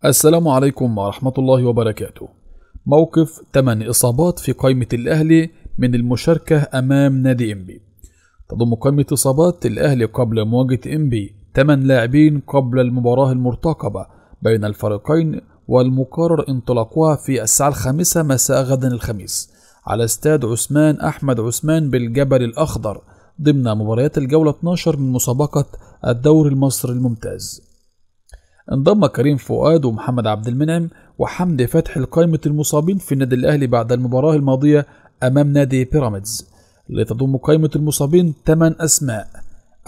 السلام عليكم ورحمة الله وبركاته. موقف 8 إصابات في قائمة الأهلي من المشاركة أمام نادي إنبي. تضم قائمة إصابات الأهلي قبل مواجهة إنبي 8 لاعبين قبل المباراة المرتقبة بين الفريقين، والمقرر انطلاقها في الساعة 5 مساء غدا الخميس على استاد عثمان أحمد عثمان بالجبل الأخضر ضمن مباريات الجولة 12 من مسابقة الدوري المصري الممتاز. انضم كريم فؤاد ومحمد عبد المنعم وحمدي فتحي لقائمة المصابين في النادي الأهلي بعد المباراة الماضية أمام نادي بيراميدز، لتضم قائمة المصابين 8 أسماء.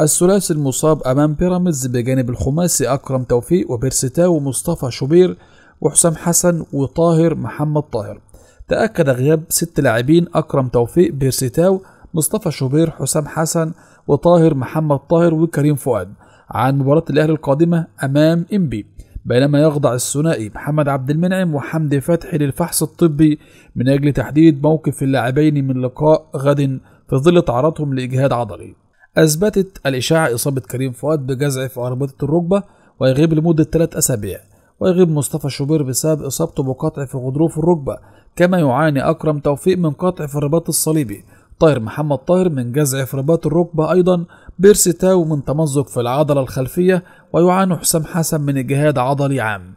الثلاثي المصاب أمام بيراميدز بجانب الخماسي أكرم توفيق وبيرسيتاو ومصطفى شوبير وحسام حسن وطاهر محمد طاهر. تأكد غياب 6 لاعبين: أكرم توفيق، بيرسيتاو، مصطفى شوبير، حسام حسن وطاهر محمد طاهر وكريم فؤاد عن مباراة الأهلي القادمة أمام إنبي، بينما يخضع الثنائي محمد عبد المنعم وحمدي فتحي للفحص الطبي من أجل تحديد موقف اللاعبين من لقاء غد في ظل تعرضهم لإجهاد عضلي. أثبتت الإشاعة إصابة كريم فؤاد بجزع في أربطة الركبة ويغيب لمدة 3 أسابيع، ويغيب مصطفى شوبير بسبب إصابته بقطع في غضروف الركبة، كما يعاني أكرم توفيق من قطع في الرباط الصليبي، طاهر محمد طاهر من جزع في رباط الركبة أيضا، بيرسيتاو من تمزق في العضلة الخلفية، ويعاني حسام حسن من إجهاد عضلي عام.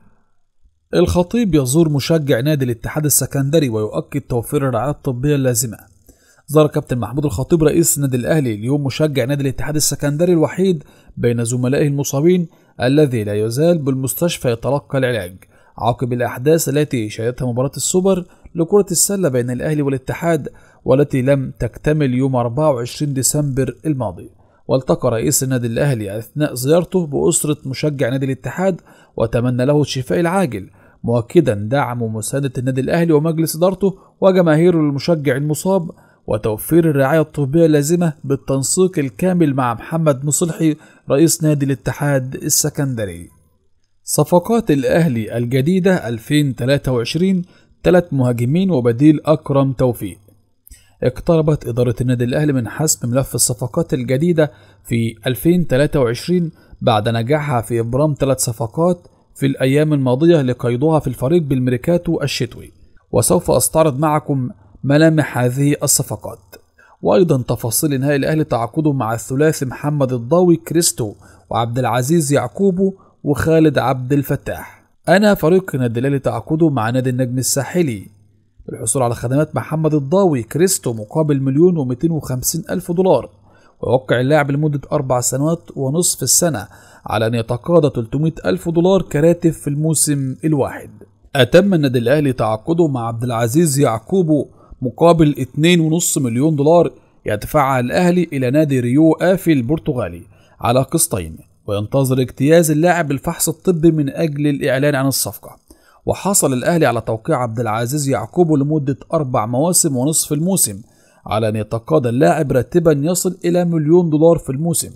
الخطيب يزور مشجع نادي الاتحاد السكندري ويؤكد توفير الرعاية الطبية اللازمة. زار كابتن محمود الخطيب رئيس النادي الأهلي اليوم مشجع نادي الاتحاد السكندري الوحيد بين زملائه المصابين الذي لا يزال بالمستشفى يتلقى العلاج عقب الأحداث التي شهدتها مباراة السوبر لكرة السلة بين الأهلي والاتحاد والتي لم تكتمل يوم 24 ديسمبر الماضي. والتقى رئيس النادي الأهلي أثناء زيارته بأسرة مشجع نادي الاتحاد وتمنى له الشفاء العاجل، مؤكدا دعم ومساندة النادي الأهلي ومجلس إدارته وجماهيره للمشجع المصاب وتوفير الرعاية الطبية اللازمة بالتنسيق الكامل مع محمد مصلحي رئيس نادي الاتحاد السكندري. صفقات الأهلي الجديدة 2023: 3 مهاجمين وبديل أكرم توفيق. اقتربت إدارة النادي الأهلي من حسم ملف الصفقات الجديدة في 2023 بعد نجاحها في إبرام 3 صفقات في الأيام الماضية لقيدها في الفريق بالميركاتو الشتوي، وسوف أستعرض معكم ملامح هذه الصفقات وأيضا تفاصيل إنهاء الأهلي تعاقده مع الثلاثي محمد الضاوي كريستو وعبد العزيز يعقوبو وخالد عبد الفتاح. أنا فريق نادي الأهلي تعاقده مع نادي النجم الساحلي للحصول على خدمات محمد الضاوي كريستو مقابل $1,250,000، ويوقع اللاعب لمدة 4 سنوات ونصف السنة على أن يتقاضى $300,000 كراتب في الموسم الواحد. أتم النادي الأهلي تعاقده مع عبد العزيز يعقوبو مقابل $2.5 مليون يدفعها الأهلي إلى نادي ريو آفي البرتغالي على قسطين، وينتظر اجتياز اللاعب الفحص الطبي من أجل الإعلان عن الصفقة. وحصل الأهلي على توقيع عبد العزيز يعقوبو لمدة 4 مواسم ونصف الموسم على أن يتقاضى اللاعب راتبا يصل إلى $1,000,000 في الموسم.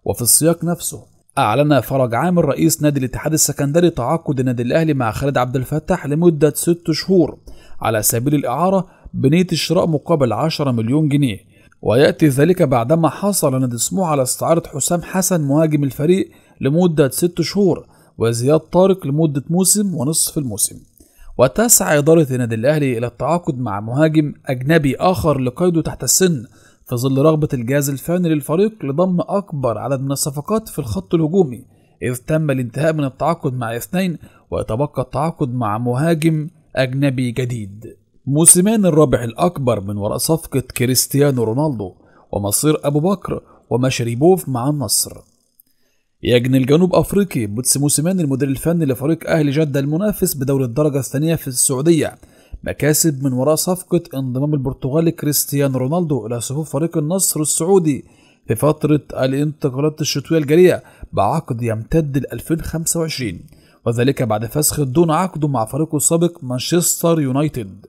وفي السياق نفسه أعلن فرج عامر رئيس نادي الاتحاد السكندري تعاقد النادي الأهلي مع خالد عبد الفتاح لمدة 6 شهور على سبيل الإعارة بنية الشراء مقابل 10 مليون جنيه، ويأتي ذلك بعدما حصل نادي سموحة على استعارة حسام حسن مهاجم الفريق لمدة 6 شهور وزياد طارق لمدة موسم ونصف الموسم. وتسعى إدارة النادي الأهلي إلى التعاقد مع مهاجم أجنبي آخر لقيده تحت السن في ظل رغبة الجهاز الفني للفريق لضم أكبر عدد من الصفقات في الخط الهجومي، إذ تم الانتهاء من التعاقد مع 2 ويتبقى التعاقد مع مهاجم أجنبي جديد. موسيماني الرابح الأكبر من وراء صفقة كريستيانو رونالدو ومصير أبو بكر ومشريبوف مع النصر. يجني الجنوب أفريقي بوتس موسيماني المدير الفني لفريق أهلي جدة المنافس بدوري الدرجة الثانية في السعودية مكاسب من وراء صفقة انضمام البرتغالي كريستيانو رونالدو إلى صفوف فريق النصر السعودي في فترة الانتقالات الشتوية الجارية بعقد يمتد ل 2025، وذلك بعد فسخ دون عقده مع فريقه السابق مانشستر يونايتد.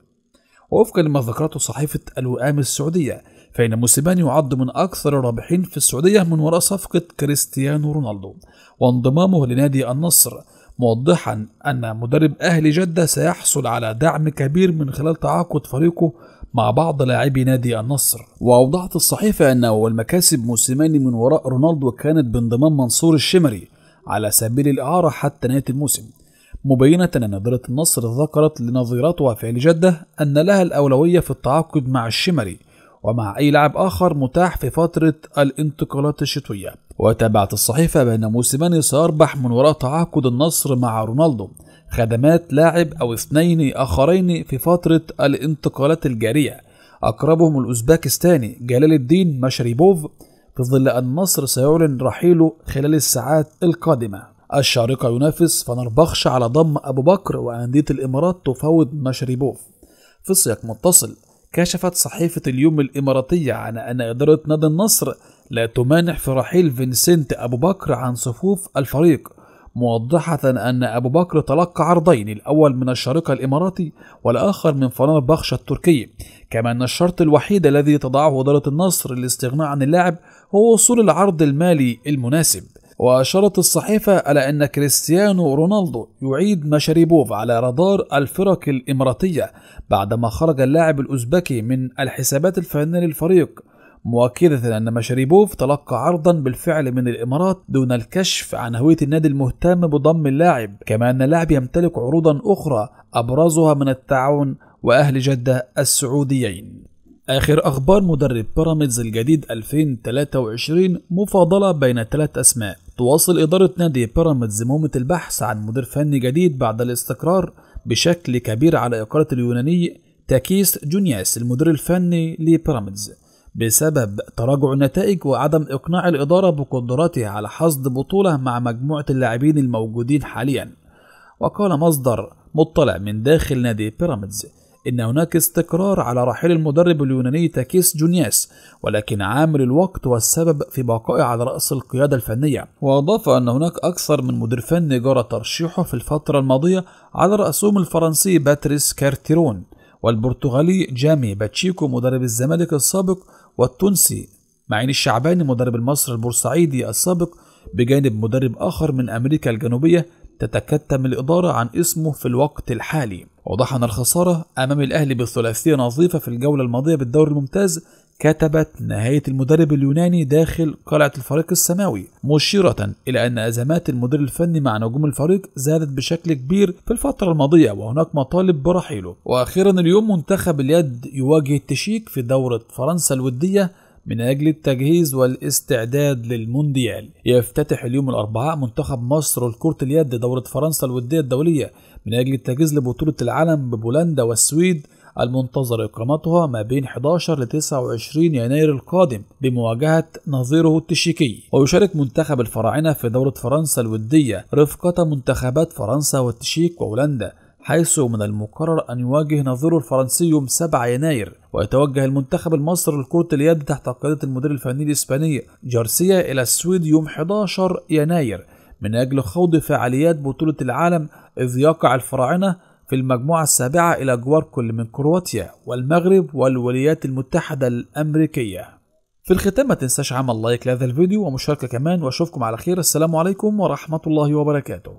ووفقا لما ذكرته صحيفة الوئام السعودية، فإن موسيماني يعد من أكثر الرابحين في السعودية من وراء صفقة كريستيانو رونالدو وانضمامه لنادي النصر، موضحا أن مدرب أهلي جدة سيحصل على دعم كبير من خلال تعاقد فريقه مع بعض لاعبي نادي النصر. وأوضحت الصحيفة أنه المكاسب موسيماني من وراء رونالدو كانت بانضمام منصور الشمري على سبيل الإعارة حتى نهاية الموسم، مبينة أن إدارة النصر ذكرت لنظيرتها في جدة أن لها الأولوية في التعاقد مع الشمري ومع أي لاعب آخر متاح في فترة الانتقالات الشتوية. وتابعت الصحيفة بأن موسيماني سيربح من وراء تعاقد النصر مع رونالدو خدمات لاعب أو اثنين آخرين في فترة الانتقالات الجارية، أقربهم الأوزباكستاني جلال الدين مشريبوف، في ظل أن النصر سيعلن رحيله خلال الساعات القادمة. الشارقة ينافس فنربخش على ضم أبو بكر، وأندية الإمارات تفاوض مشريبوف. في سياق متصل، كشفت صحيفة اليوم الإماراتية عن أن إدارة نادي النصر لا تمانع في رحيل فينسنت أبو بكر عن صفوف الفريق، موضحة أن أبو بكر تلقى عرضين، الأول من الشارقة الإماراتي والآخر من فنربخش التركي، كما أن الشرط الوحيد الذي تضعه إدارة النصر للاستغناء عن اللاعب هو وصول العرض المالي المناسب. وأشارت الصحيفة على أن كريستيانو رونالدو يعيد مشاريبوف على رادار الفرق الإماراتية بعدما خرج اللاعب الأوزبكي من الحسابات الفنية للفريق، مؤكدة أن مشاريبوف تلقى عرضا بالفعل من الإمارات دون الكشف عن هوية النادي المهتم بضم اللاعب، كما أن اللاعب يمتلك عروضا أخرى أبرزها من التعاون وأهل جدة السعوديين. آخر أخبار مدرب بيراميدز الجديد 2023 مفاضلة بين 3 أسماء. تواصل إدارة نادي بيراميدز مهمة البحث عن مدير فني جديد بعد الاستقرار بشكل كبير على إقالة اليوناني تاكيس جونياس المدير الفني لبيراميدز بسبب تراجع النتائج وعدم إقناع الإدارة بقدراتها على حصد بطولة مع مجموعة اللاعبين الموجودين حاليا. وقال مصدر مطلع من داخل نادي بيراميدز إن هناك استقرار على رحيل المدرب اليوناني تاكيس جونياس، ولكن عامل الوقت والسبب في بقائه على رأس القيادة الفنية. وأضاف أن هناك أكثر من مدير فني جرى ترشيحه في الفترة الماضية، على رأسهم الفرنسي باتريس كارتيرون، والبرتغالي جامي باتشيكو مدرب الزمالك السابق، والتونسي معين الشعباني مدرب المصري البورسعيدي السابق، بجانب مدرب آخر من أمريكا الجنوبية تتكتم الإدارة عن اسمه في الوقت الحالي. وضح أن الخسارة أمام الأهلي بثلاثية نظيفة في الجولة الماضية بالدوري الممتاز كتبت نهاية المدرب اليوناني داخل قلعة الفريق السماوي، مشيرة إلى أن أزمات المدير الفني مع نجوم الفريق زادت بشكل كبير في الفترة الماضية وهناك مطالب برحيله. وأخيرا اليوم منتخب اليد يواجه التشيك في دورة فرنسا الودية من أجل التجهيز والاستعداد للمونديال. يفتتح اليوم الأربعاء منتخب مصر لكرة اليد دورة فرنسا الودية الدولية من أجل التجهيز لبطولة العالم ببولندا والسويد المنتظر إقامتها ما بين 11 ل 29 يناير القادم بمواجهة نظيره التشيكي. ويشارك منتخب الفراعنة في دورة فرنسا الودية رفقة منتخبات فرنسا والتشيك وهولندا، حيث من المقرر أن يواجه نظيره الفرنسي يوم 7 يناير. ويتوجه المنتخب المصري لكرة اليد تحت قيادة المدير الفني الإسباني جارسيا إلى السويد يوم 11 يناير من أجل خوض فعاليات بطولة العالم، إذ يقع الفراعنة في المجموعة السابعة إلى جوار كل من كرواتيا والمغرب والولايات المتحدة الأمريكية. في الختام ما تنساش عمل لايك لهذا الفيديو ومشاركة كمان، وأشوفكم على خير. السلام عليكم ورحمة الله وبركاته.